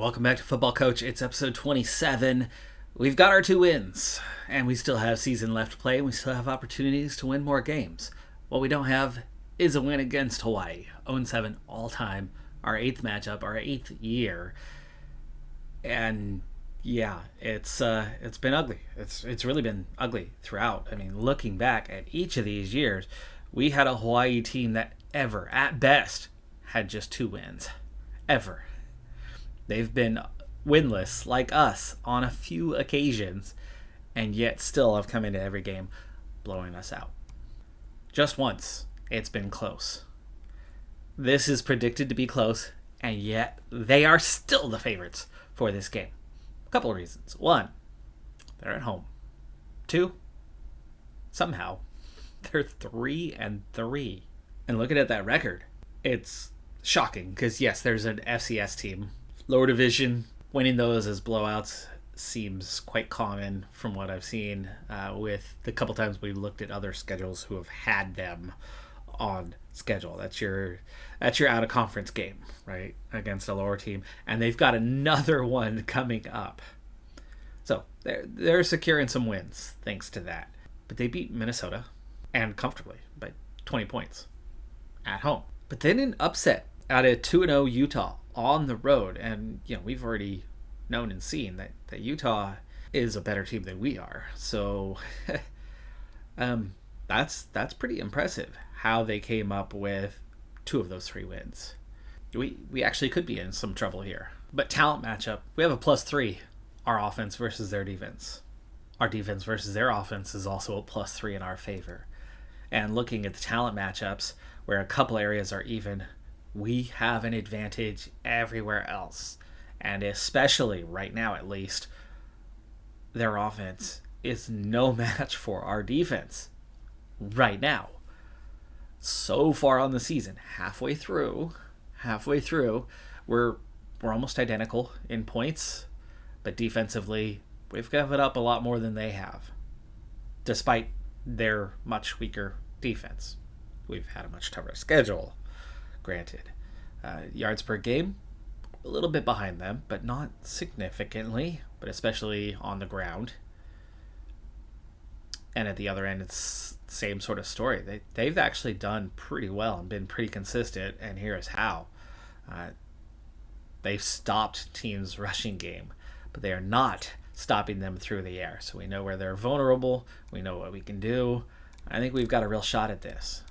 welcome back to Football Coach. It's episode 27. We've got our 2 wins, and we still have season left to play, and we still have opportunities to win more games. What we don't have is a win against Hawaii. 0-7 all time, our 8th matchup, our 8th year. And yeah, it's been ugly. It's really been ugly throughout. I mean, looking back at each of these years, we had a Hawaii team that ever, at best, had just 2 wins. Ever. They've been winless, like us, on a few occasions, and yet still have come into every game blowing us out. Just once, it's been close. This is predicted to be close, and yet they are still the favorites for this game. A couple of reasons. 1, they're at home. 2, somehow, they're 3-3. And looking at that record, it's shocking, because yes, there's an FCS team. Lower division, winning those as blowouts seems quite common from what I've seen with the couple times we looked at other schedules who have had them on schedule. That's your out of conference game, right, against a lower team, and they've got another one coming up. So they're securing some wins thanks to that. But they beat Minnesota, and comfortably, by 20 points at home. But then an upset at a 2-0 Utah on the road, and we've already known and seen that Utah is a better team than we are. So that's pretty impressive how they came up with 2 of those 3 wins. We actually could be in some trouble here. But talent matchup, we have a +3, our offense versus their defense. Our defense versus their offense is also a +3 in our favor. And looking at the talent matchups, where a couple areas are even, we have an advantage everywhere else. And especially right now, at least, their offense is no match for our defense right now. So far on the season, halfway through, we're almost identical in points, but defensively, we've given up a lot more than they have, despite their much weaker defense. We've had a much tougher schedule, granted. Yards per game, a little bit behind them, but not significantly, but especially on the ground. And at the other end, it's the same sort of story. They've actually done pretty well and been pretty consistent, and here's how. They've stopped teams' rushing game, but they are not stopping them through the air. So we know where they're vulnerable. We know what we can do. I think we've got a real shot at this.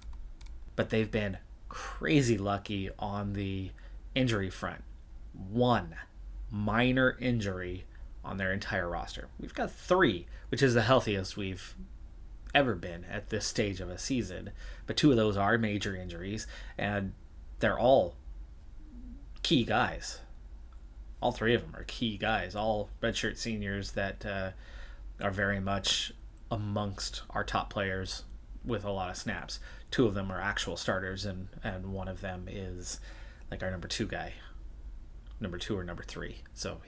But they've been crazy lucky on the injury front. 1 minor injury on their entire roster. We've got 3, which is the healthiest we've ever been at this stage of a season. But 2 of those are major injuries, and they're all key guys. All 3 of them are key guys, all redshirt seniors that are very much amongst our top players with a lot of snaps. 2 of them are actual starters, and one of them is like our number 2 guy. Number 2 or number 3. So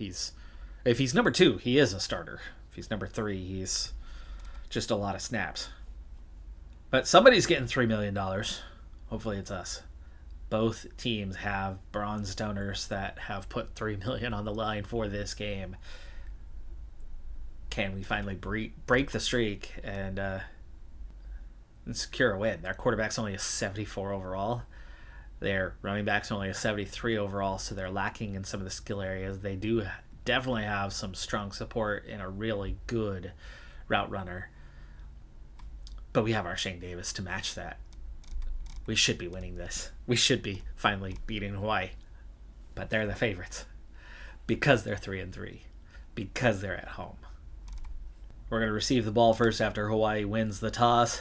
if he's number 2, he is a starter. If he's number 3, he's just a lot of snaps. But somebody's getting $3 million. Hopefully it's us. Both teams have bronze donors that have put $3 million on the line for this game. Can we finally break the streak and secure a win? Their quarterback's only a 74 overall. Their running back's only a 73 overall, so they're lacking in some of the skill areas. They do definitely have some strong support in a really good route runner. But we have our Shane Davis to match that. We should be winning this. We should be finally beating Hawaii. But they're the favorites. Because they're 3-3. Because they're at home. We're going to receive the ball first after Hawaii wins the toss.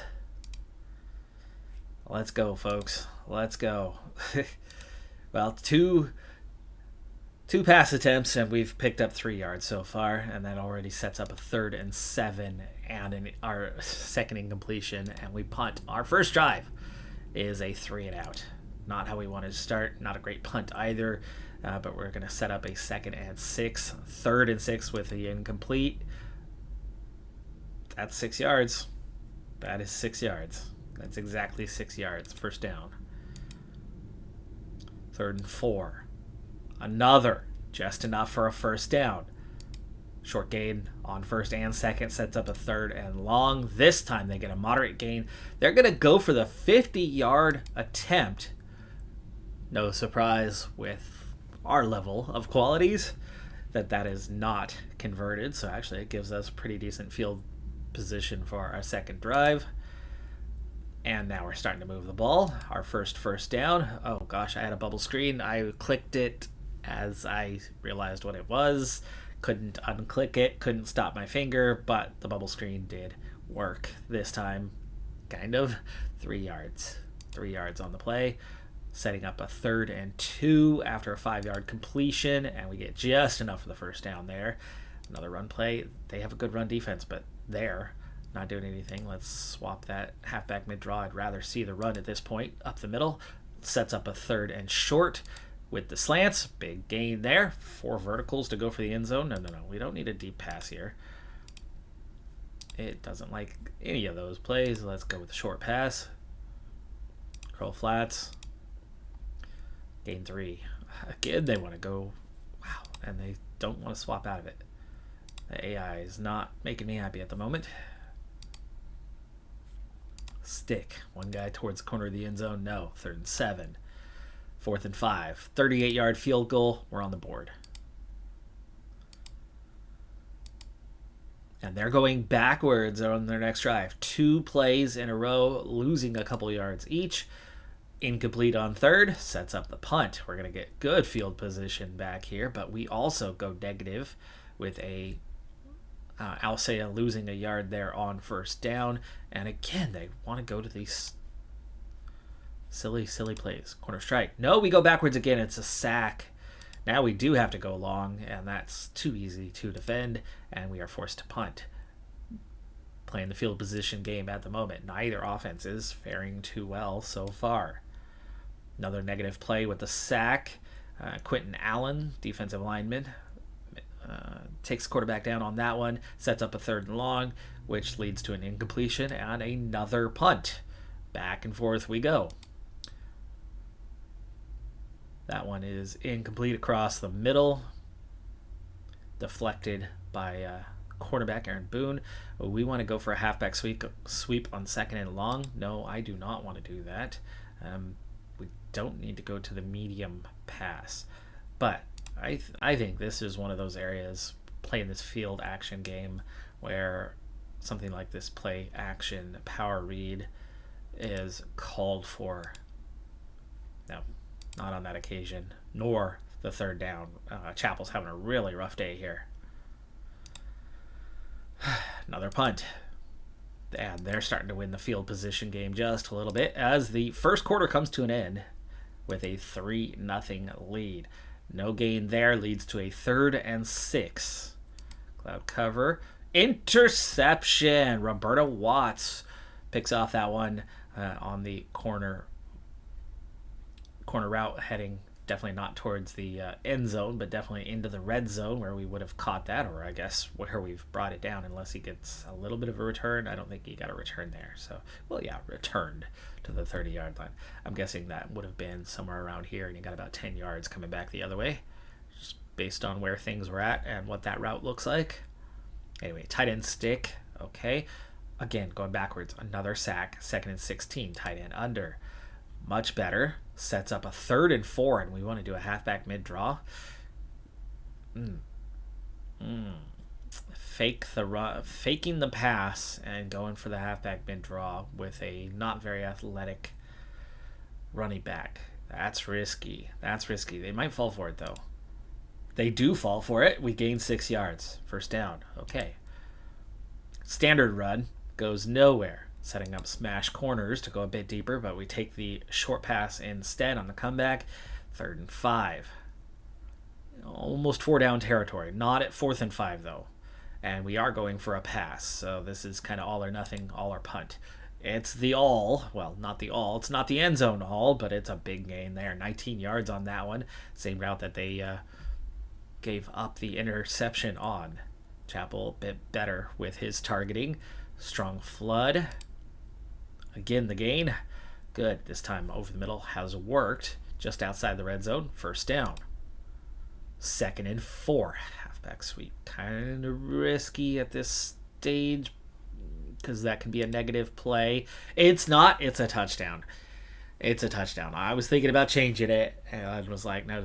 Let's go, folks. Let's go. Well, two pass attempts, and we've picked up 3 yards so far, and that already sets up a 3rd and 7 and our second incompletion, and we punt. Our first drive is a 3-and-out. Not how we wanted to start. Not a great punt either, but we're going to set up a 2nd and 6, 3rd and 6 with the incomplete. That's 6 yards. That is 6 yards. That's exactly 6 yards. First down. 3rd and 4. Another just enough for a first down. Short gain on first and second, sets up a third and long. This time they get a moderate gain. They're going to go for the 50-yard attempt. No surprise with our level of qualities that is not converted. So actually it gives us pretty decent field position for our second drive. And now we're starting to move the ball. Our first down. Oh gosh, I had a bubble screen. I clicked it as I realized what it was. Couldn't unclick it, couldn't stop my finger, but the bubble screen did work this time. Kind of. 3 yards. 3 yards on the play. Setting up a 3rd and 2 after a 5-yard completion, and we get just enough for the first down there. Another run play. They have a good run defense, but they're not doing anything. Let's swap that halfback mid-draw. I'd rather see the run at this point. Up the middle. Sets up a 3rd and short with the slants. Big gain there. 4 verticals to go for the end zone. No. We don't need a deep pass here. It doesn't like any of those plays. Let's go with the short pass. Curl flats. Gain 3. Again, they want to go. Wow. And they don't want to swap out of it. The AI is not making me happy at the moment. Stick. One guy towards the corner of the end zone. No. 3rd and 7. 4th and 5. 38-yard field goal. We're on the board. And they're going backwards on their next drive. 2 plays in a row, losing a couple yards each. Incomplete on 3rd. Sets up the punt. We're going to get good field position back here, but we also go negative with a Alsea losing a yard there on first down. And again, they want to go to these silly plays. Corner strike. No, we go backwards again. It's a sack. Now we do have to go long, and that's too easy to defend, and we are forced to punt. Playing the field position game at the moment. Neither offense is faring too well so far. Another negative play with the sack. Quentin Allen, defensive lineman, takes the quarterback down on that one, sets up a 3rd and long, which leads to an incompletion and another punt. Back and forth we go. That one is incomplete across the middle. Deflected by quarterback Aaron Boone. We want to go for a halfback sweep on 2nd and long. No, I do not want to do that. We don't need to go to the medium pass. But I think this is one of those areas, playing this field action game, where something like this play action power read is called for. No, not on that occasion, nor the 3rd down. Chapel's having a really rough day here. Another punt. And they're starting to win the field position game just a little bit as the first quarter comes to an end with a 3-0 lead. No gain there, leads to a 3rd and 6. Cloud cover. Interception. Roberta Watts picks off that one on the corner route, heading definitely not towards the end zone, but definitely into the red zone where we would have caught that, or I guess where we've brought it down, unless he gets a little bit of a return. I don't think he got a return there. So, well, yeah, returned to the 30-yard line. I'm guessing that would have been somewhere around here, and he got about 10 yards coming back the other way, just based on where things were at and what that route looks like. Anyway, tight end stick. Okay. Again, going backwards. Another sack. 2nd and 16. Tight end under. Much better. Sets up a 3rd and 4, and we want to do a halfback mid-draw. Faking the pass and going for the halfback mid-draw with a not very athletic running back. That's risky. They might fall for it, though. They do fall for it. We gain 6 yards. First down. Okay. Standard run goes nowhere. Setting up smash corners to go a bit deeper, but we take the short pass instead on the comeback. 3rd and 5. Almost 4 down territory. Not at 4th and 5, though. And we are going for a pass, so this is kind of all or nothing, all or punt. It's the all. Well, not the all. It's not the end zone all, but it's a big gain there. 19 yards on that one. Same route that they gave up the interception on. Chapel a bit better with his targeting. Strong flood. Again, the gain. Good. This time over the middle has worked. Just outside the red zone. First down. 2nd and 4. Halfback sweep. Kind of risky at this stage because that can be a negative play. It's not. It's a touchdown. It's a touchdown. I was thinking about changing it, and I was like, no.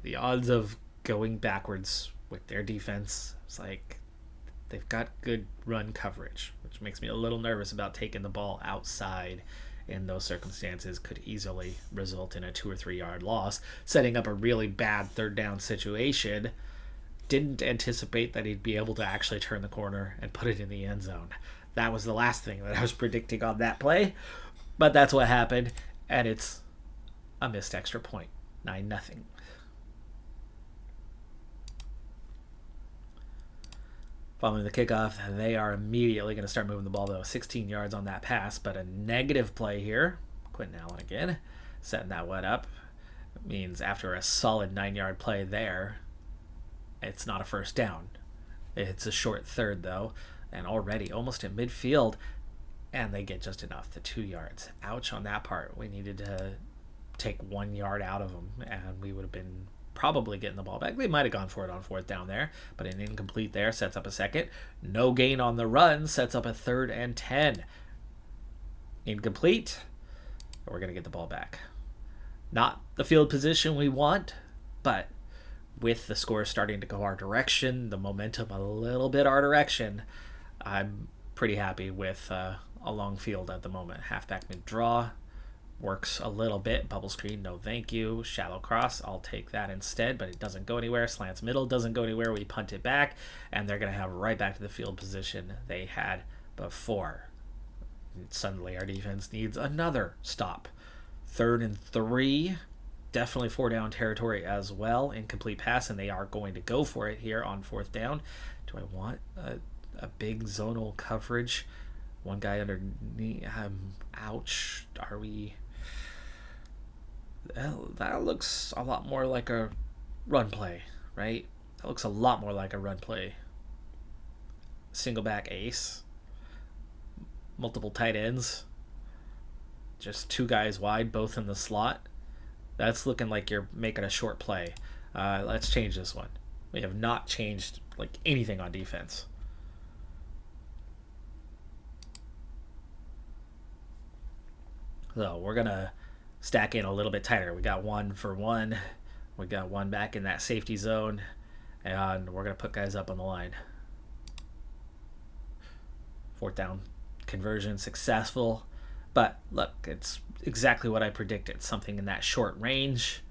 The odds of going backwards with their defense, it's like they've got good run coverage, which makes me a little nervous about taking the ball outside in those circumstances. Could easily result in a 2 or 3 yard loss, setting up a really bad 3rd down situation. Didn't anticipate that he'd be able to actually turn the corner and put it in the end zone. That was the last thing that I was predicting on that play, but that's what happened, and it's a missed extra point. 9-0. Following the kickoff, they are immediately going to start moving the ball, though. 16 yards on that pass, but a negative play here. Quentin Allen again, setting that one up. It means after a solid 9-yard play there, it's not a first down. It's a short 3rd, though, and already almost in midfield, and they get just enough, the 2 yards. Ouch on that part. We needed to take 1 yard out of them, and we would have been probably getting the ball back. They might have gone for it on 4th down there, but an incomplete there sets up a 2nd. No gain on the run sets up a 3rd and 10. Incomplete. We're going to get the ball back. Not the field position we want, but with the score starting to go our direction, the momentum a little bit our direction, I'm pretty happy with a long field at the moment. Halfback mid-draw. Works a little bit. Bubble screen, no thank you. Shallow cross, I'll take that instead, but it doesn't go anywhere. Slants middle doesn't go anywhere. We punt it back, and they're going to have right back to the field position they had before. And suddenly our defense needs another stop. 3rd and 3. Definitely 4 down territory as well. Incomplete pass, and they are going to go for it here on 4th down. Do I want a big zonal coverage? One guy underneath. Ouch. Are we... That looks a lot more like a run play, right? That looks a lot more like a run play. Single back ace. Multiple tight ends. Just 2 guys wide, both in the slot. That's looking like you're making a short play. Let's change this one. We have not changed like anything on defense. So we're going to stack in a little bit tighter. We got 1 for 1. We got 1 back in that safety zone. And we're going to put guys up on the line. 4th down conversion successful. But look, it's exactly what I predicted. Something in that short range.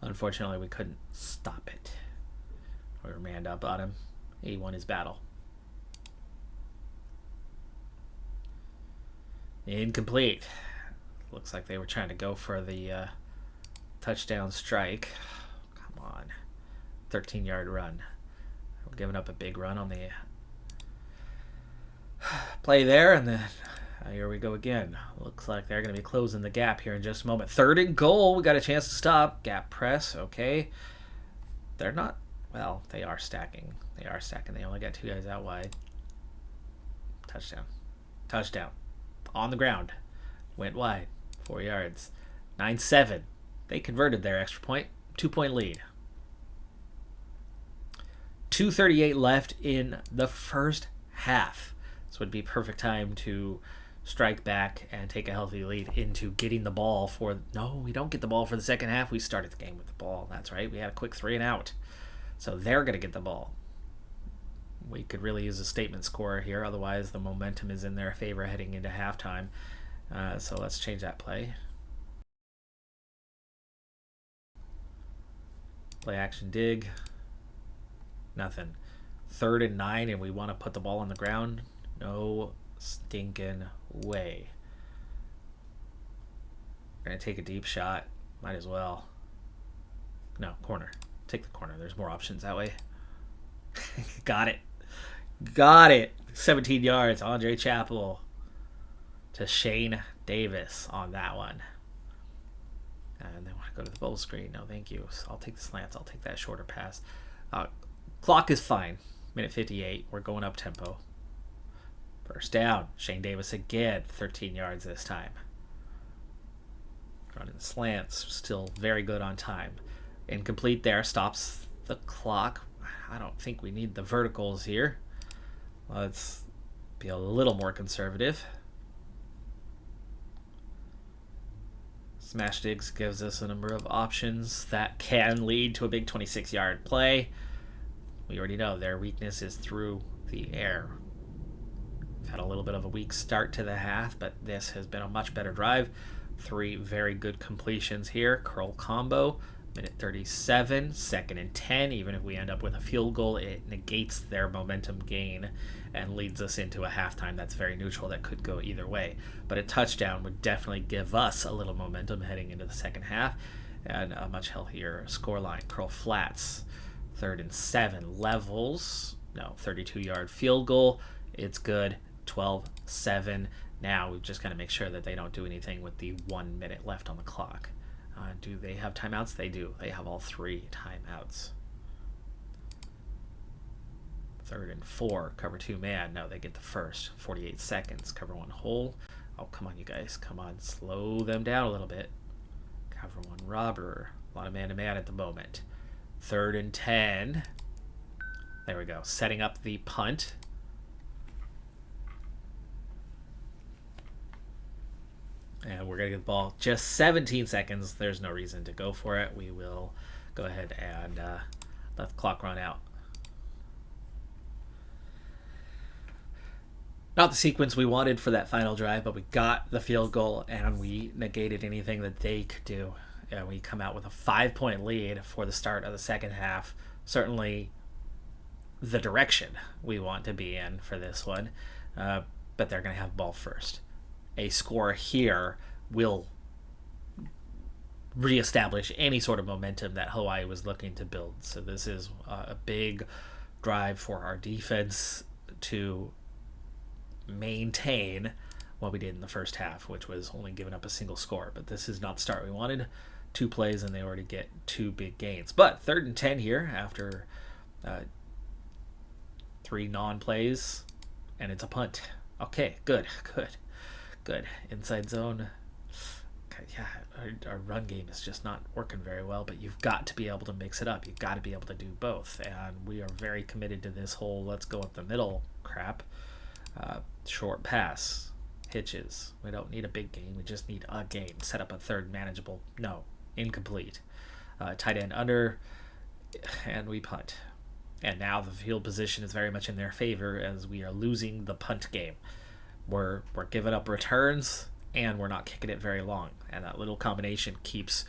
Unfortunately, we couldn't stop it. We were manned up on him. He won his battle. Incomplete. Looks like they were trying to go for the touchdown strike. Come on. 13-yard run. We're giving up a big run on the play there, and then here we go again. Looks like they're going to be closing the gap here in just a moment. 3rd and goal. We got a chance to stop. Gap press. Okay. They're not... Well, they are stacking. They are stacking. They only got 2 guys out wide. Touchdown. Touchdown. On the ground. Went wide. 4 yards. 9-7. They converted their extra point. 2-point lead. 2:38 left in the first half. This would be perfect time to strike back and take a healthy lead into getting the ball for... No, we don't get the ball for the second half. We started the game with the ball. That's right. We had a quick 3 and out. So they're going to get the ball. We could really use a statement score here. Otherwise, the momentum is in their favor heading into halftime. So let's change that play. Play action dig. Nothing. 3rd and 9, and we want to put the ball on the ground. No stinking way. We're going to take a deep shot. Might as well. No, corner. Take the corner. There's more options that way. Got it. Got it. 17 yards. Andre Chappell to Shane Davis on that one. And they want to go to the bubble screen. No, thank you. So I'll take the slants. I'll take that shorter pass. Clock is fine. Minute 58. We're going up tempo. First down. Shane Davis again. 13 yards this time. Running slants. Still very good on time. Incomplete there. Stops the clock. I don't think we need the verticals here. Let's be a little more conservative. Smash digs gives us a number of options that can lead to a big 26-yard play. We already know their weakness is through the air. We've had a little bit of a weak start to the half, but this has been a much better drive. 3 very good completions here. Curl combo, minute 37, 2nd and 10. Even if we end up with a field goal, it negates their momentum gain and leads us into a halftime that's very neutral that could go either way. But a touchdown would definitely give us a little momentum heading into the second half and a much healthier scoreline. Curl flats, 3rd and 7, levels. No, 32-yard field goal. It's good. 12-7. Now we've just got to make sure that they don't do anything with the 1 minute left on the clock. Do they have timeouts? They do. They have all 3 timeouts. 3rd and 4. Cover 2 man. No, they get the first. 48 seconds. Cover 1 hole. Oh, come on, you guys. Come on. Slow them down a little bit. Cover 1 robber. A lot of man-to-man at the moment. 3rd and 10. There we go. Setting up the punt. And we're going to get the ball just 17 seconds. There's no reason to go for it. We will go ahead and let the clock run out. Not the sequence we wanted for that final drive, but we got the field goal and we negated anything that they could do. And we come out with a 5-point lead for the start of the second half. Certainly the direction we want to be in for this one. But they're going to have ball first. A score here will reestablish any sort of momentum that Hawaii was looking to build. So this is a big drive for our defense to maintain what we did in the first half, which was only giving up a single score. But this is not the start we wanted. 2 plays and they already get 2 big gains. But 3rd and 10 here after 3 non-plays, and it's a punt. Okay, good. Inside zone. Okay, yeah, our run game is just not working very well, but you've got to be able to mix it up. You've got to be able to do both, and we are very committed to this whole let's go up the middle crap. Short pass, hitches. We don't need a big gain. We just need a gain. Set up a 3rd manageable. No, incomplete. Tight end under, and we punt. And now the field position is very much in their favor as we are losing the punt game. We're giving up returns, and we're not kicking it very long. And that little combination keeps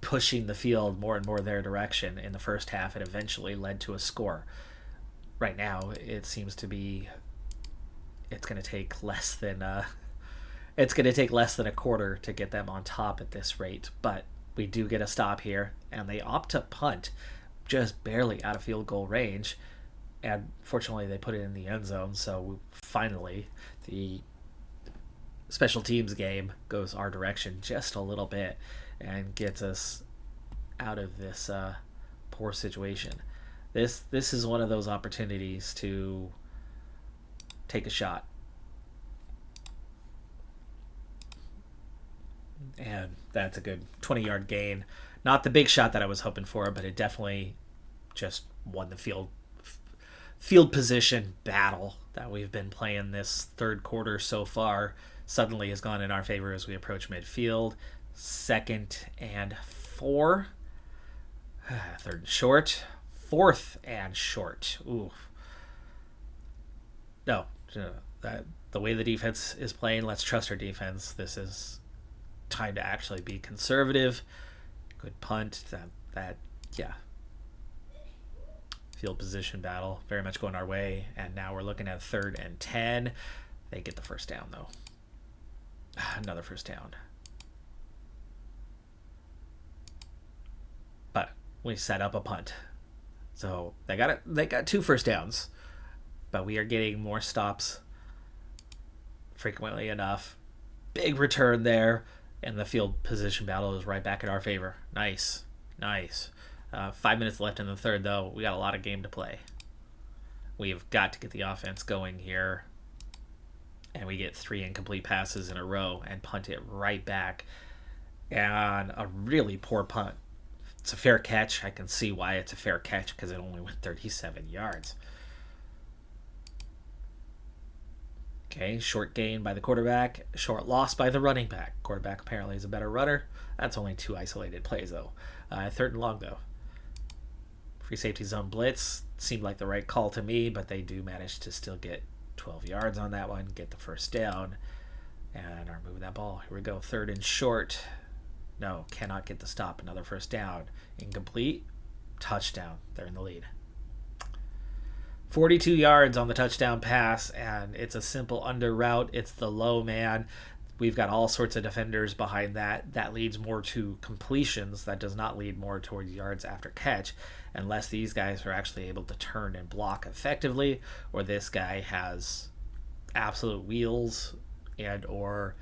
pushing the field more and more their direction. In the first half, it eventually led to a score. Right now, it seems to be it's going to take less than a quarter to get them on top at this rate. But we do get a stop here, and they opt to punt just barely out of field goal range. And fortunately, they put it in the end zone, so finally the special teams game goes our direction just a little bit and gets us out of this poor situation. This is one of those opportunities to take a shot. And that's a good 20-yard gain. Not the big shot that I was hoping for, but it definitely just won the field position battle that we've been playing this third quarter so far. Suddenly has gone in our favor as we approach midfield. 2nd and 4. 3rd and short. 4th and short. Ooh. No, the way the defense is playing, let's trust our defense. This is time to actually be conservative. Good punt. Yeah. Field position battle very much going our way, and now we're looking at 3rd and 10. They get the first down though. Another first down. But we set up a punt. So they got 2 first downs, but we are getting more stops frequently enough. Big return there, and the field position battle is right back in our favor. Nice. 5 minutes left in the third, though. We got a lot of game to play. We've got to get the offense going here. And we get 3 incomplete passes in a row and punt it right back. And a really poor punt. It's a fair catch. I can see why it's a fair catch because it only went 37 yards. Okay, short gain by the quarterback, short loss by the running back. Quarterback apparently is a better runner. That's only 2 isolated plays, though. Third and long, though. Free safety zone blitz seemed like the right call to me, but they do manage to still get 12 yards on that one, get the first down, and are moving that ball. Here we go, third and short. No, cannot get the stop. Another first down. Incomplete. Touchdown. They're in the lead. 42 yards on the touchdown pass, and it's a simple under route. It's the low man. We've got all sorts of defenders behind that. That leads more to completions. That does not lead more towards yards after catch, unless these guys are actually able to turn and block effectively, or this guy has absolute wheels and or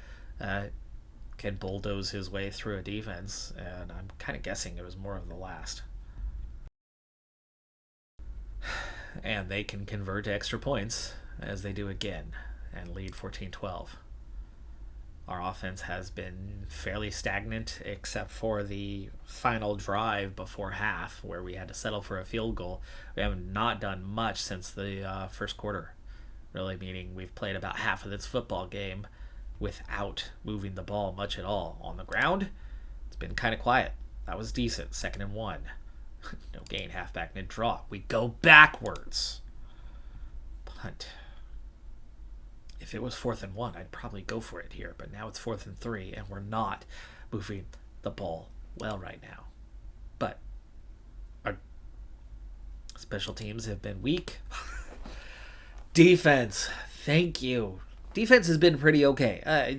can bulldoze his way through a defense. And I'm kind of guessing it was more of the last. And they can convert to extra points, as they do again, and lead 14-12. Our offense has been fairly stagnant, except for the final drive before half, where we had to settle for a field goal. We have not done much since the first quarter, really, meaning we've played about half of this football game without moving the ball much at all. On the ground, it's been kind of quiet. That was decent. 2nd and 1. No gain, halfback, mid draw. We go backwards. Punt. If it was 4th and 1, I'd probably go for it here. But now it's 4th and 3, and we're not moving the ball well right now. But our special teams have been weak. Defense. Thank you. Defense has been pretty okay.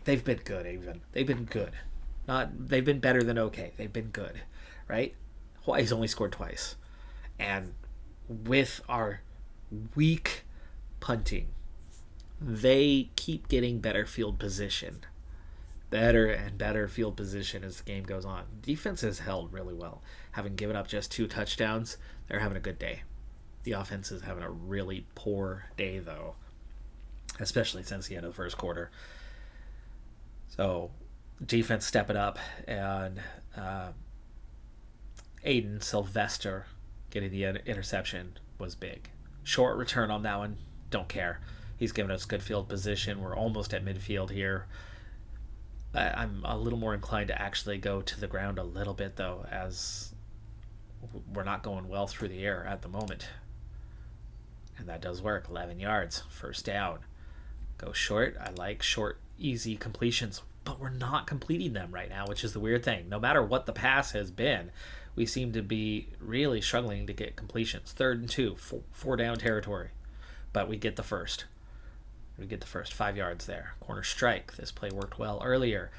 They've been good, even. They've been good. They've been better than okay. They've been good, right? Hawaii's only scored twice. And with our weak punting, they keep getting better field position. Better and better field position as the game goes on. Defense has held really well. Having given up just 2 touchdowns, they're having a good day. The offense is having a really poor day, though, especially since the end of the first quarter. So, defense step it up, and Aiden Sylvester getting the interception was big. Short return on that one, don't care. He's given us good field position. We're almost at midfield here. I'm a little more inclined to actually go to the ground a little bit, though, as we're not going well through the air at the moment. And that does work. 11 yards, first down. Go short. I like short, easy completions, but we're not completing them right now, which is the weird thing. No matter what the pass has been, we seem to be really struggling to get completions. 3rd and 2, 4 down territory. But we get the first. 5 yards there. Corner strike. This play worked well earlier.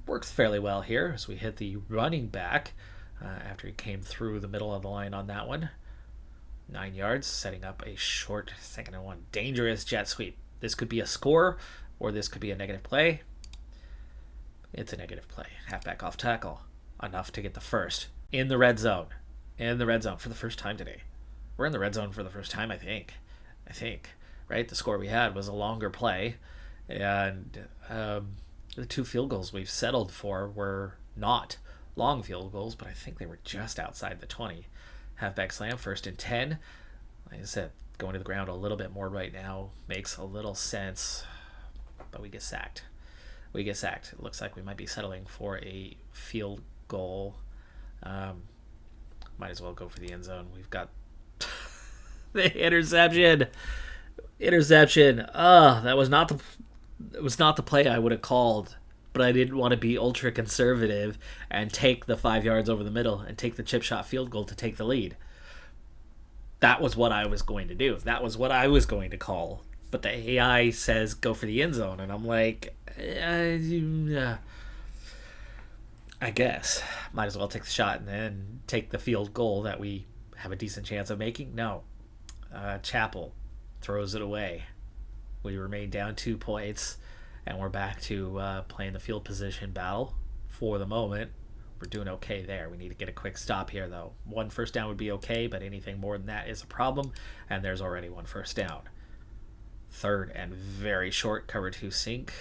Works fairly well here as we hit the running back after he came through the middle of the line on that one. 9 yards, setting up a short 2nd and 1. Dangerous jet sweep. This could be a score, or this could be a negative play. It's a negative play. Halfback off tackle. Enough to get the first. In the red zone. For the first time today. We're in the red zone for the first time, I think. Right? The score we had was a longer play. And the 2 field goals we've settled for were not long field goals, but I think they were just outside the 20. Halfback slam, 1st and 10. Like I said, going to the ground a little bit more right now makes a little sense, but we get sacked. It looks like we might be settling for a field goal. Might as well go for the end zone. We've got the interception. That was not the play I would have called, but I didn't want to be ultra conservative and take the 5 yards over the middle and take the chip shot field goal to take the lead. That was what I was going to do. That was what I was going to call. But the AI says go for the end zone, and I'm like, I guess might as well take the shot and then take the field goal that we have a decent chance of making. No, Chappell throws it away. We remain down 2 points, and we're back to playing the field position battle for the moment. We're doing okay there. We need to get a quick stop here, though. 1 first down would be okay, but anything more than that is a problem, and there's already 1 first down. 3rd and very short, cover 2 sink.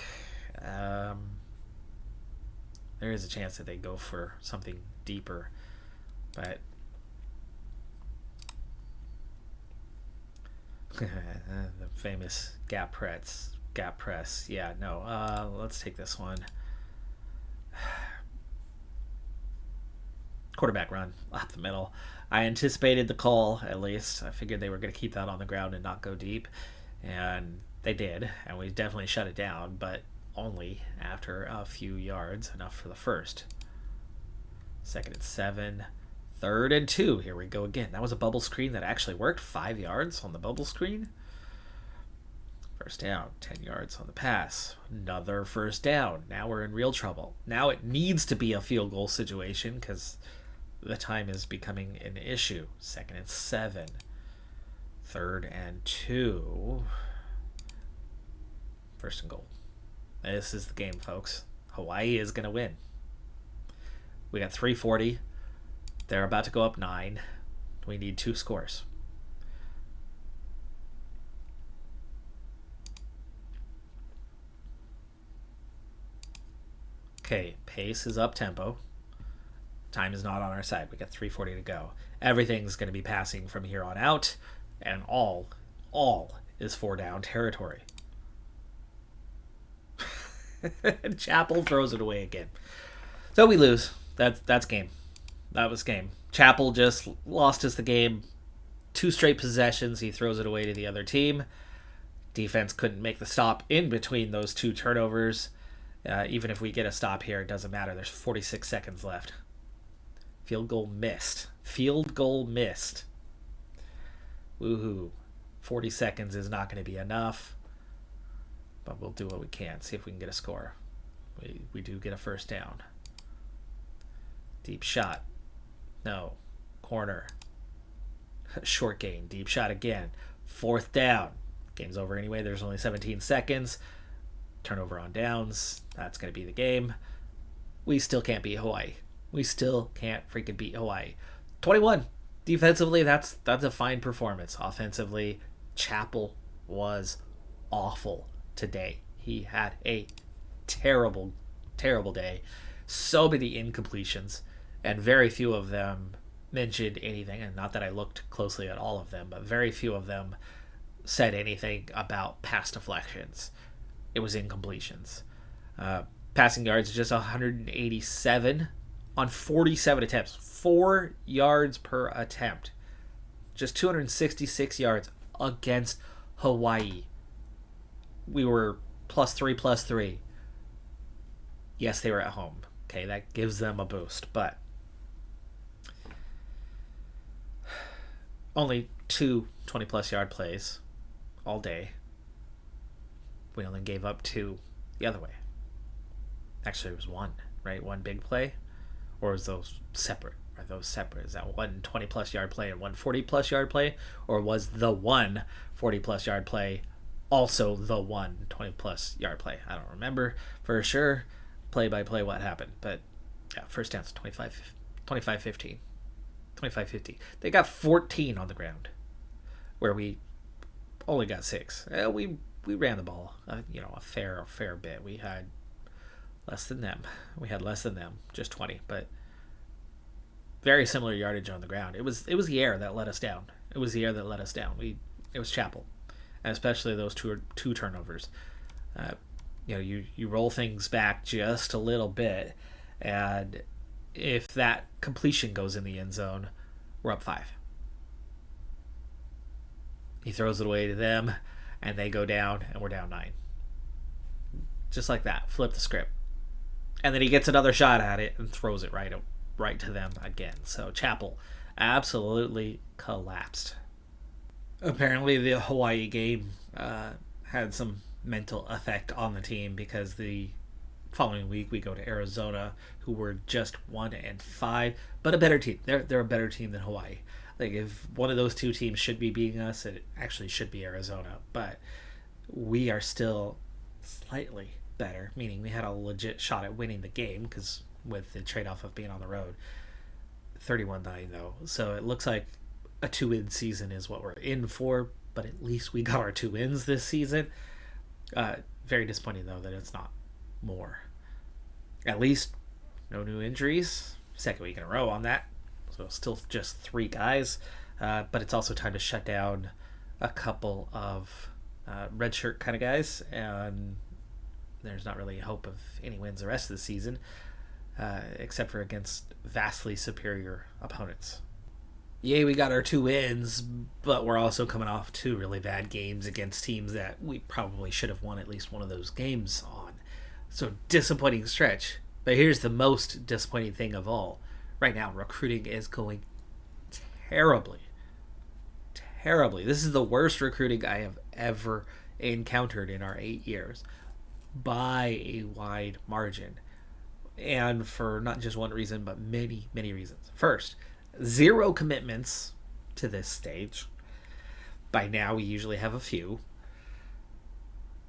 There is a chance that they go for something deeper. But the famous gap press. Yeah, no. Let's take this one. Quarterback run up the middle. I anticipated the call, at least. I figured they were going to keep that on the ground and not go deep. And they did. And we definitely shut it down, but only after a few yards, enough for the first. 2nd and 7. 3rd and 2. Here we go again. That was a bubble screen that actually worked. 5 yards on the bubble screen. First down. 10 yards on the pass. Another first down. Now we're in real trouble. Now it needs to be a field goal situation because the time is becoming an issue. 2nd and 7. 3rd and 2. First and goal. This is the game, folks. Hawaii is going to win. We got 3:40. They're about to go up 9. We need 2 scores. Okay, pace is up tempo. Time is not on our side. We got 3:40 to go. Everything's going to be passing from here on out, and all is 4 down territory. Chapel throws it away again. So we lose. That's game. That was game. Chapel just lost us the game. 2 straight possessions. He throws it away to the other team. Defense couldn't make the stop in between those 2 turnovers. Even if we get a stop here, it doesn't matter. There's 46 seconds left. Field goal missed. Woohoo. 40 seconds is not going to be enough. But we'll do what we can. See if we can get a score. We do get a first down. Deep shot. No. Corner. Short gain. Deep shot again. 4th down. Game's over anyway. There's only 17 seconds. Turnover on downs. That's going to be the game. We still can't beat Hawaii. We still can't freaking beat Hawaii. 21. Defensively, that's a fine performance. Offensively, Chapel was awful today. He had a terrible day. So many incompletions, and very few of them mentioned anything. And not that I looked closely at all of them, but very few of them said anything about pass deflections. It was incompletions. Passing yards just 187 on 47 attempts. 4 yards per attempt. Just 266 yards against Hawaii. We were +3. Yes, they were at home. Okay, that gives them a boost, but only 2 20-plus yard plays all day. We only gave up 2 the other way. Actually, it was 1, right? 1 big play? Or was those separate? Are those separate? Is that 1 20-plus yard play and 1 40-plus yard play? Or was the 1 40-plus yard play also the 1 20-plus yard play? I don't remember for sure play by play what happened. But yeah, first down's 25-15. 25-50. They got 14 on the ground where we only got 6. We ran the ball, a fair bit. We had less than them. Just 20, but very similar yardage on the ground. It was the air that let us down. It was Chapel, and especially those two turnovers. You roll things back just a little bit, and if that completion goes in the end zone, we're up 5. He throws it away to them, and they go down, and we're down 9. Just like that. Flip the script. And then he gets another shot at it and throws it right to them again. So Chapel absolutely collapsed. Apparently the Hawaii game had some mental effect on the team because the following week we go to Arizona, who were just 1-5, but a better team. They're a better team than Hawaii. Like, if one of those 2 teams should be beating us, it actually should be Arizona. But we are still slightly better, meaning we had a legit shot at winning the game because with the trade-off of being on the road. 31-9 though, so it looks like a 2-win season is what we're in for, but at least we got our 2 wins this season. Very disappointing though that it's not more. At least no new injuries. 2nd week in a row on that. So still just 3 guys, but it's also time to shut down a couple of redshirt kind of guys, and there's not really hope of any wins the rest of the season, except for against vastly superior opponents. Yay, we got our 2 wins, but we're also coming off 2 really bad games against teams that we probably should have won at least one of those games on. So disappointing stretch. But here's the most disappointing thing of all. Right now, recruiting is going terribly. Terribly. This is the worst recruiting I have ever encountered in our 8 years by a wide margin. And for not just one reason, but many, many reasons. First, 0 commitments to this stage. By now, we usually have a few.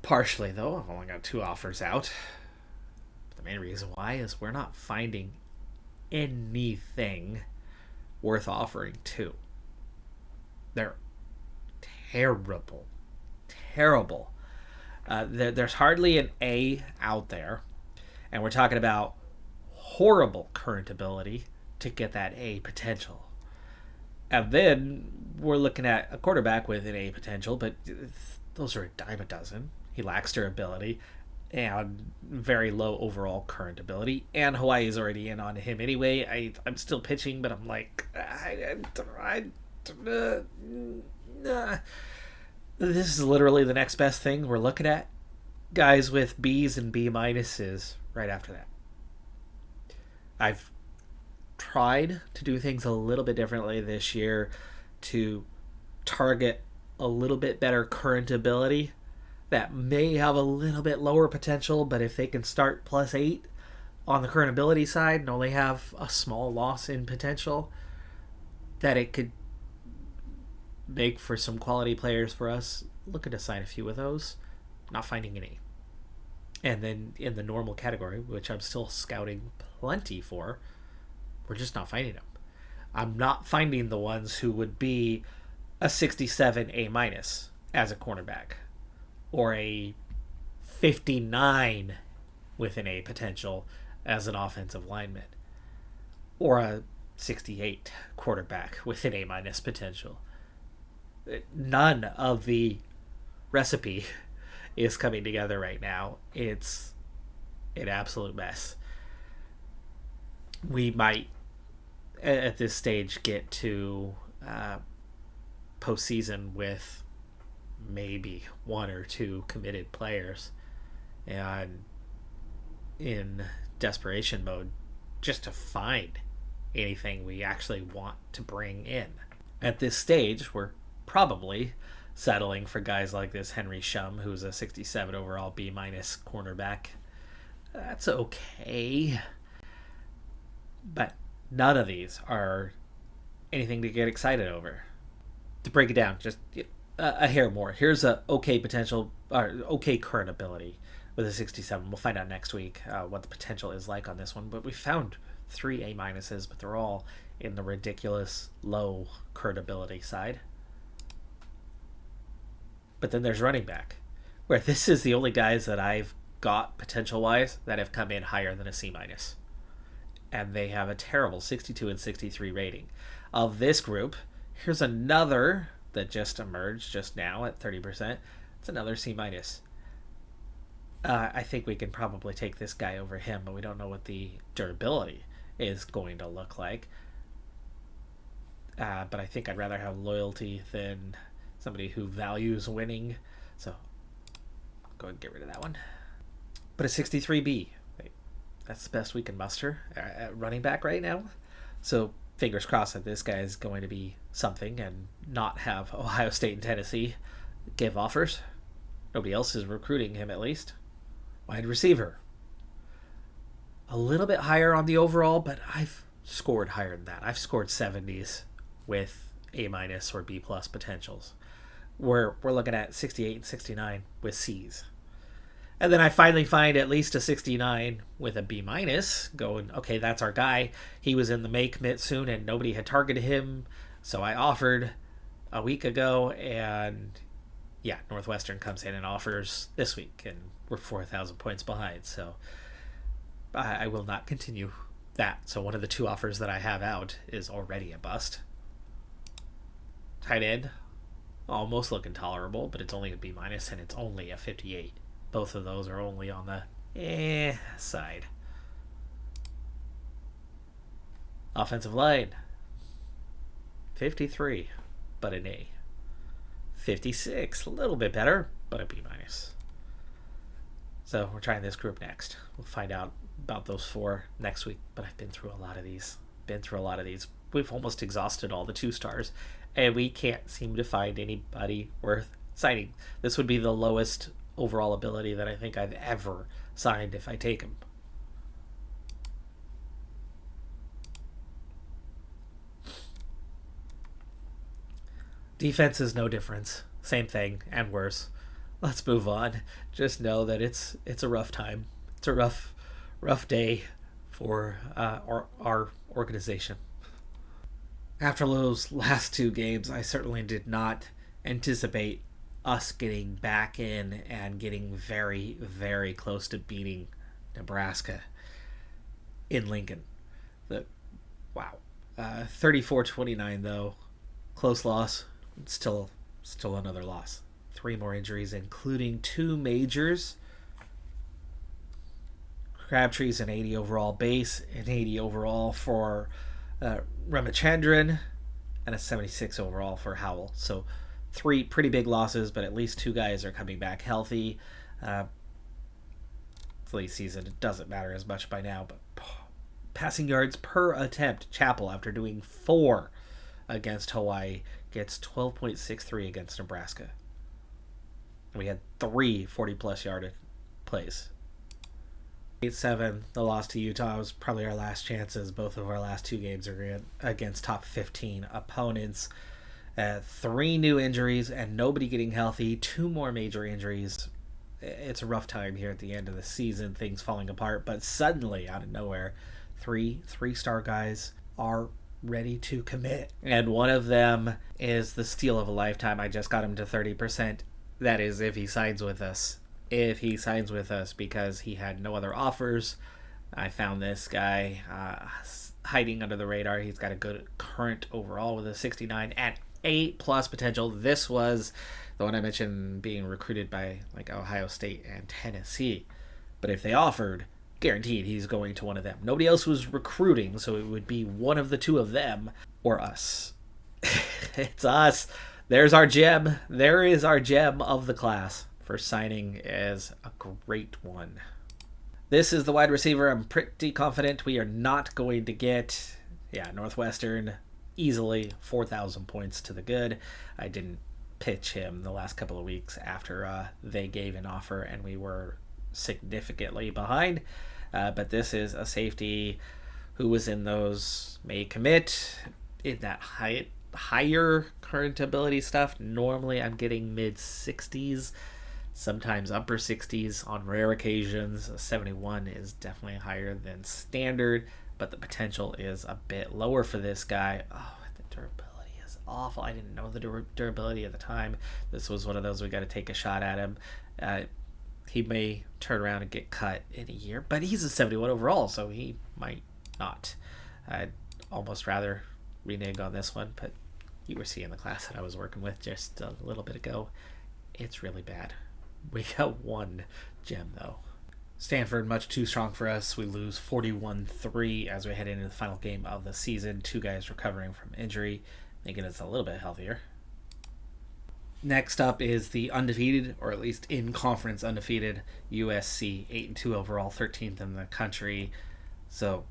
Partially, though, I've only got 2 offers out. But the main reason why is we're not finding anything worth offering to. They're terrible. Terrible. There's hardly an A out there. And we're talking about horrible current ability to get that A potential. And then we're looking at a quarterback with an A potential, but those are a dime a dozen. He lacks durability and very low overall current ability. And Hawaii is already in on him anyway. I'm still pitching, but I'm like, this is literally the next best thing we're looking at. Guys with B's and B minuses right after that. I've tried to do things a little bit differently this year to target a little bit better current ability that may have a little bit lower potential, but if they can start +8 on the current ability side and only have a small loss in potential, that it could make for some quality players for us. Looking to sign a few of those. Not finding any. And then in the normal category, which I'm still scouting plenty for, we're just not finding them. I'm not finding the ones who would be a 67 A- as a cornerback, or a 59 with an A potential as an offensive lineman, or a 68 quarterback with an A- potential. None of the recipe is coming together right now. It's an absolute mess. We might, at this stage, get to postseason with maybe 1 or 2 committed players, and in desperation mode, just to find anything we actually want to bring in. At this stage, we're probably settling for guys like this Henry Shum, who's a 67 overall B- cornerback. That's okay. But none of these are anything to get excited over. To break it down, just a hair more. Here's a okay potential, or okay current ability with a 67. We'll find out next week what the potential is like on this one. But we found 3 A-, but they're all in the ridiculous low current ability side. But then there's running back, where this is the only guys that I've got potential-wise that have come in higher than a C-. And they have a terrible 62 and 63 rating. Of this group, here's another that just emerged just now at 30%. It's another C-. I think we can probably take this guy over him, but we don't know what the durability is going to look like. But I think I'd rather have loyalty than somebody who values winning. So I'll go ahead and get rid of that one. But a 63B. That's the best we can muster at running back right now. So fingers crossed that this guy is going to be something and not have Ohio State and Tennessee give offers. Nobody else is recruiting him, at least. Wide receiver. A little bit higher on the overall, but I've scored higher than that. I've scored 70s with A- or B+ potentials. We're looking at 68 and 69 with C's. And then I finally find at least a 69 with a B-, going, okay, that's our guy. He was in the May commit soon and nobody had targeted him. So I offered a week ago, and yeah, Northwestern comes in and offers this week, and we're 4,000 points behind. So I will not continue that. So one of the two offers that I have out is already a bust. Tight end, almost looking tolerable, but it's only a B-, and it's only a 58. Both of those are only on the side. Offensive line, 53, but an A. 56, a little bit better, but a B-. So we're trying this group next. We'll find out about those 4 next week, but I've been through a lot of these. We've almost exhausted all the 2-stars, and we can't seem to find anybody worth signing. This would be the lowest overall ability that I think I've ever signed if I take him. Defense is no difference. Same thing and worse. Let's move on. Just know that it's a rough time. It's a rough day for our organization. After those last 2 games, I certainly did not anticipate us getting back in and getting very, very close to beating Nebraska in Lincoln. Wow. 34-29 though. Close loss. Still another loss. 3 more injuries, including 2 majors. Crabtree's an 80 overall base, an 80 overall for Ramachandran, and a 76 overall for Howell. So 3 pretty big losses, but at least 2 guys are coming back healthy. Late season, it doesn't matter as much by now, but passing yards per attempt. Chappell, after doing 4 against Hawaii, gets 12.63 against Nebraska. We had 3 40-plus yard plays. 8-7, the loss to Utah was probably our last chances. Both of our last 2 games are against top 15 opponents. 3 new injuries and nobody getting healthy. 2 more major injuries. It's a rough time here at the end of the season. Things falling apart. But suddenly, out of nowhere, 3 3-star guys are ready to commit. And one of them is the steal of a lifetime. I just got him to 30%. That is if he signs with us. Because he had no other offers. I found this guy hiding under the radar. He's got a good current overall with a 69 and 8+ potential. This was the one I mentioned being recruited by like Ohio State and Tennessee. But if they offered, guaranteed he's going to one of them. Nobody else was recruiting, so it would be one of the 2 of them or us. It's us. There's our gem. There is our gem of the class. First signing is a great one. This is the wide receiver I'm pretty confident we are not going to get. Yeah, Northwestern, easily 4,000 points to the good. I didn't pitch him the last couple of weeks after they gave an offer and we were significantly behind. But this is a safety who was in those may commit in that higher current ability stuff. Normally I'm getting mid-60s, sometimes upper 60s on rare occasions. A 71 is definitely higher than standard, but the potential is a bit lower for this guy. Oh, the durability is awful. I didn't know the durability at the time. This was one of those we got to take a shot at him. He may turn around and get cut in a year, but he's a 71 overall, so he might not. I'd almost rather renege on this one, but you were seeing the class that I was working with just a little bit ago. It's really bad. We got 1 gem, though. Stanford, much too strong for us. We lose 41-3 as we head into the final game of the season. 2 guys recovering from injury, making us a little bit healthier. Next up is the undefeated, or at least in conference undefeated, USC. 8-2 overall, 13th in the country. So,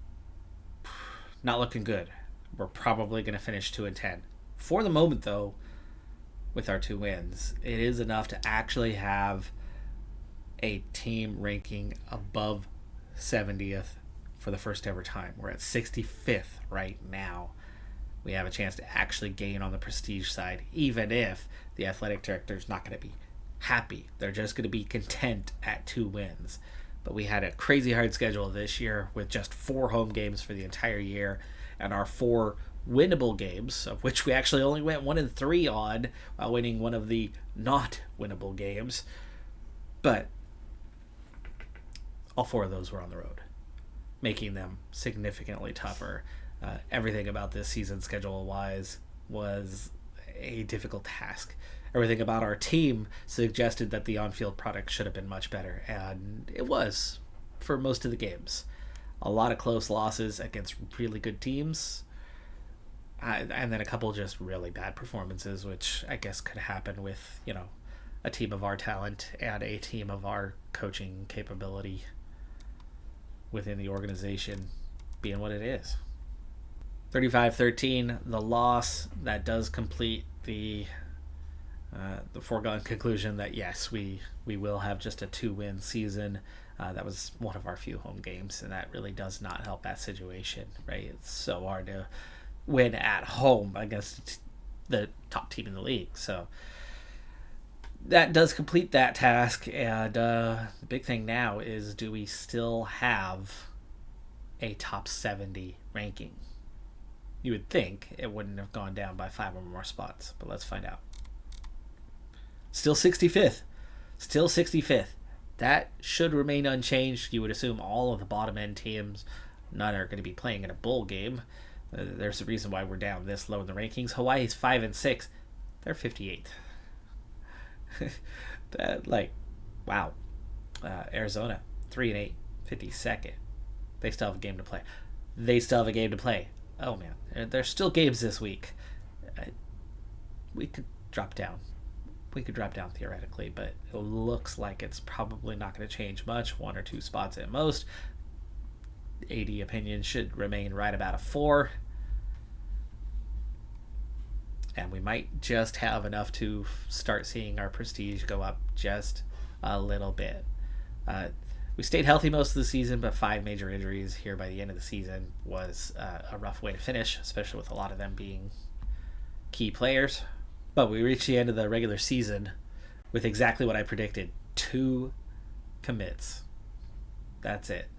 not looking good. We're probably going to finish 2-10. For the moment, though, with our 2 wins, it is enough to actually have a team ranking above 70th for the first ever time. We're at 65th right now. We have a chance to actually gain on the prestige side, even if the athletic director is not going to be happy. They're just going to be content at 2 wins. But we had a crazy hard schedule this year with just 4 home games for the entire year, and our 4 winnable games, of which we actually only went 1-3 on, while winning one of the not winnable games. But all 4 of those were on the road. making them significantly tougher. Everything about this season schedule-wise was a difficult task. Everything about our team suggested that the on-field product should have been much better, and it was for most of the games. A lot of close losses against really good teams, and then a couple just really bad performances, which I guess could happen with, a team of our talent and a team of our coaching capability within the organization being what it is. 35-13, the loss, that does complete the foregone conclusion that yes, we will have just a 2-win season. That was one of our few home games, and that really does not help that situation, right? It's so hard to win at home against the top team in the league. So that does complete that task, and the big thing now is, do we still have a top 70 ranking? You would think it wouldn't have gone down by 5 or more spots, but let's find out. Still 65th. Still 65th. That should remain unchanged. You would assume all of the bottom end teams not are going to be playing in a bowl game. There's a reason why we're down this low in the rankings. Hawaii's 5-6. They're 58th. Wow. Arizona 3-8, 52nd. They still have a game to play. Oh man, there's still games this week. We could drop down. Theoretically, but it looks like it's probably not going to change much. 1 or 2 spots at most. AD opinion should remain right about a 4. And we might just have enough to start seeing our prestige go up just a little bit. We stayed healthy most of the season, but 5 major injuries here by the end of the season was a rough way to finish, especially with a lot of them being key players. But we reached the end of the regular season with exactly what I predicted. 2 commits. That's it.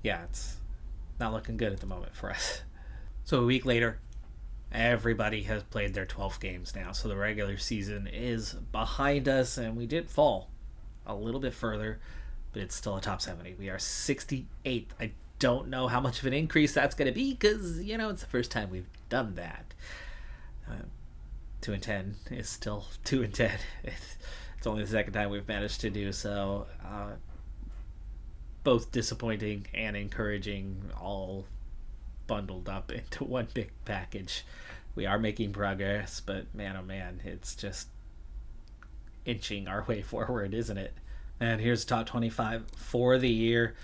It's not looking good at the moment for us. So a week later, everybody has played their 12 games now. So the regular season is behind us, and we did fall a little bit further, but it's still a top 70. We are 68th. I don't know how much of an increase that's going to be because, it's the first time we've done that. 2-10 is still 2-10. It's only the second time we've managed to do so. Both disappointing and encouraging, all bundled up into one big package. We are making progress, but man, oh man, it's just inching our way forward, isn't it? And here's top 25 for the year,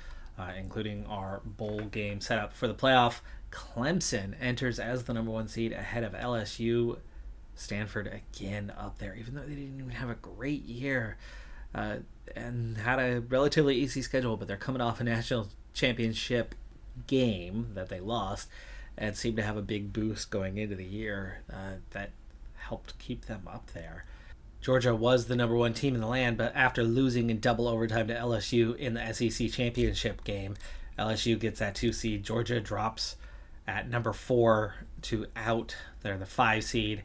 including our bowl game setup for the playoff. Clemson enters as the number 1 seed ahead of LSU. Stanford again up there, even though they didn't even have a great year and had a relatively easy schedule, but they're coming off a national championship game that they lost and seemed to have a big boost going into the year that helped keep them up there. Georgia was the number 1 team in the land, but after losing in double overtime to LSU in the SEC championship game, LSU gets that 2 seed. Georgia drops at number 4 to out. They're the 5 seed.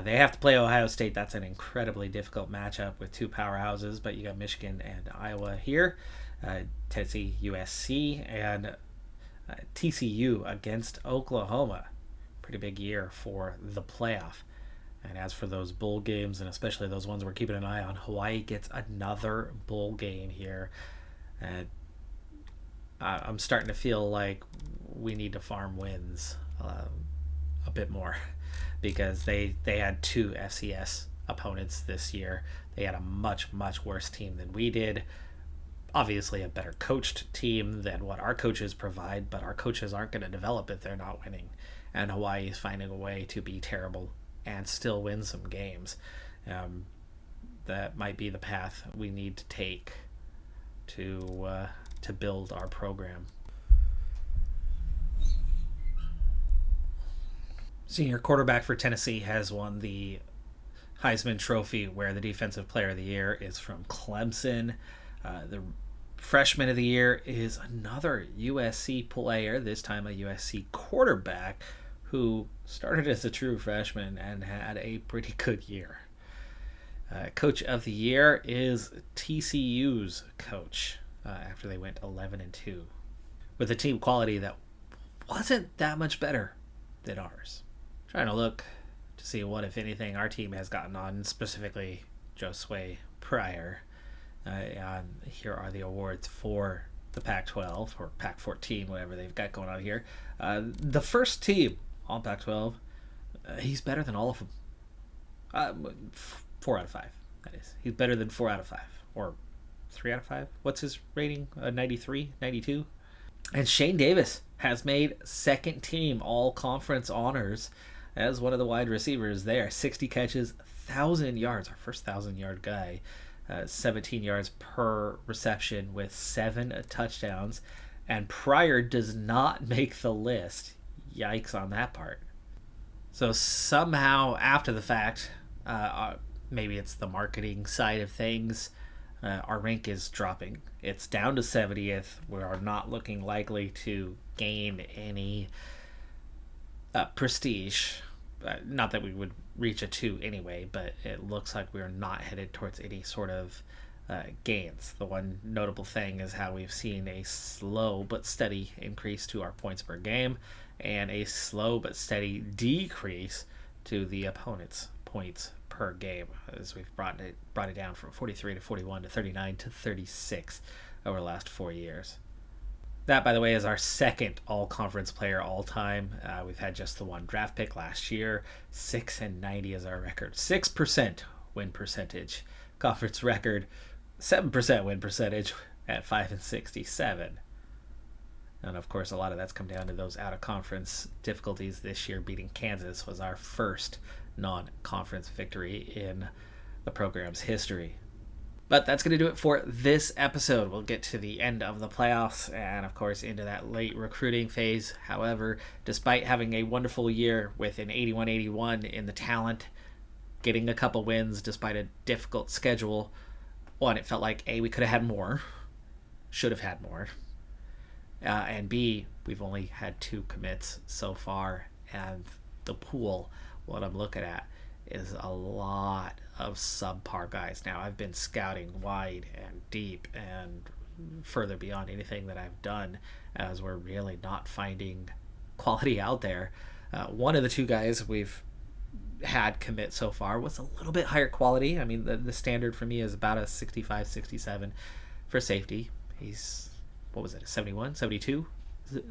They have to play Ohio State. That's an incredibly difficult matchup with 2 powerhouses, but you got Michigan and Iowa here. Tennessee, USC, and TCU against Oklahoma. Pretty big year for the playoff. And as for those bowl games, and especially those ones we're keeping an eye on, Hawaii gets another bowl game here. And I'm starting to feel like we need to farm wins a bit more because they had 2 FCS opponents this year. They had a much, much worse team than we did. Obviously a better coached team than what our coaches provide, but our coaches aren't going to develop if they're not winning. And Hawaii is finding a way to be terrible and still win some games. That might be the path we need to take to build our program. Senior quarterback for Tennessee has won the Heisman Trophy, where the Defensive Player of the Year is from Clemson. The Freshman of the Year is another USC player, this time a USC quarterback, who started as a true freshman and had a pretty good year. Coach of the Year is TCU's coach. after they went 11-2, with a team quality that wasn't that much better than ours. Trying to look to see what, if anything, our team has gotten on, specifically Josue Pryor. Here are the awards for the Pac-12 or Pac-14, whatever they've got going on here. The first team on Pac-12, he's better than all of them. 4 out of 5, that is. He's better than 4 out of 5, or 3 out of 5. What's his rating? 93, 92? And Shane Davis has made second team all-conference honors as one of the wide receivers there. 60 catches, 1,000 yards, our first 1,000-yard guy. 17 yards per reception with 7 touchdowns. And Pryor does not make the list. Yikes on that part. So somehow after the fact, maybe it's the marketing side of things, our rank is dropping. It's down to 70th. We are not looking likely to gain any prestige. Not that we would reach a 2 anyway, but it looks like we are not headed towards any sort of gains. The one notable thing is how we've seen a slow but steady increase to our points per game and a slow but steady decrease to the opponent's points per game, as we've brought it down from 43 to 41 to 39 to 36 over the last 4 years. That, by the way, is our second all-conference player all-time. We've had just the one draft pick last year. 6-90 is our record. 6% win percentage. Conference record, 7% win percentage at 5-67. And, of course, a lot of that's come down to those out-of-conference difficulties this year. Beating Kansas was our first non-conference victory in the program's history. But that's going to do it for this episode. We'll get to the end of the playoffs and, of course, into that late recruiting phase. However, despite having a wonderful year with an 81-81 in the talent, getting a couple wins despite a difficult schedule, one, it felt like, A, we could have had more, should have had more, and B, we've only had 2 commits so far, and the pool, what I'm looking at, is a lot of subpar guys. Now, I've been scouting wide and deep and further beyond anything that I've done, as we're really not finding quality out there. One of the 2 guys we've had commit so far was a little bit higher quality. I mean, the standard for me is about a 65, 67 for safety. He's, what was it, a 71, 72? So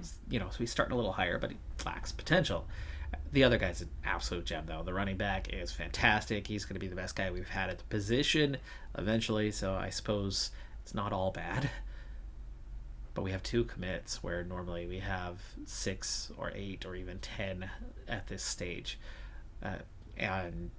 he's starting a little higher, but he lacks potential. The other guy's an absolute gem, though. The running back is fantastic. He's going to be the best guy we've had at the position eventually, so I suppose it's not all bad. But we have 2 commits where normally we have 6 or 8 or even 10 at this stage. And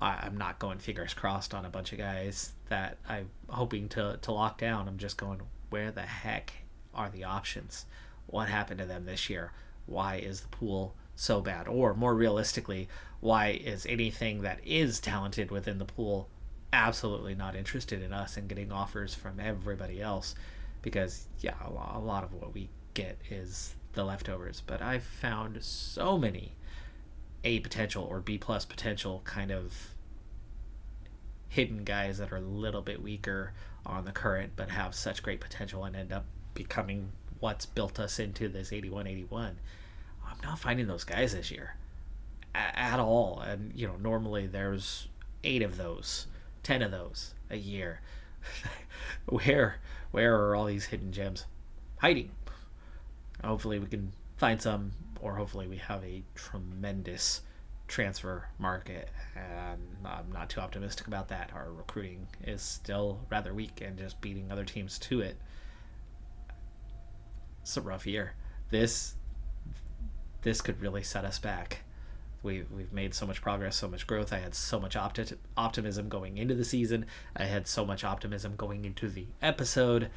I'm not going fingers crossed on a bunch of guys that I'm hoping to lock down. I'm just going, where the heck are the options? What happened to them this year? Why is the pool so bad? Or more realistically, why is anything that is talented within the pool absolutely not interested in us and getting offers from everybody else? Because a lot of what we get is the leftovers, but I've found so many A potential or B plus potential kind of hidden guys that are a little bit weaker on the current but have such great potential and end up becoming what's built us into this 81-81. I'm not finding those guys this year at all. And, normally there's 8 of those, 10 of those a year. Where are all these hidden gems hiding? Hopefully we can find some, or hopefully we have a tremendous transfer market. And I'm not too optimistic about that. Our recruiting is still rather weak and just beating other teams to it. It's a rough year. This could really set us back. We've made so much progress, so much growth. I had so much optimism going into the season. I had so much optimism going into the episode,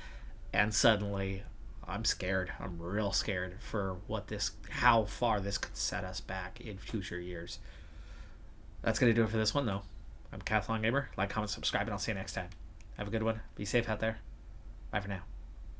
and suddenly I'm scared. I'm real scared for how far this could set us back in future years. That's going to do it for this one, though. I'm Decathlon Gamer. Like, comment, subscribe, and I'll see you next time. Have a good one. Be safe out there. Bye for now.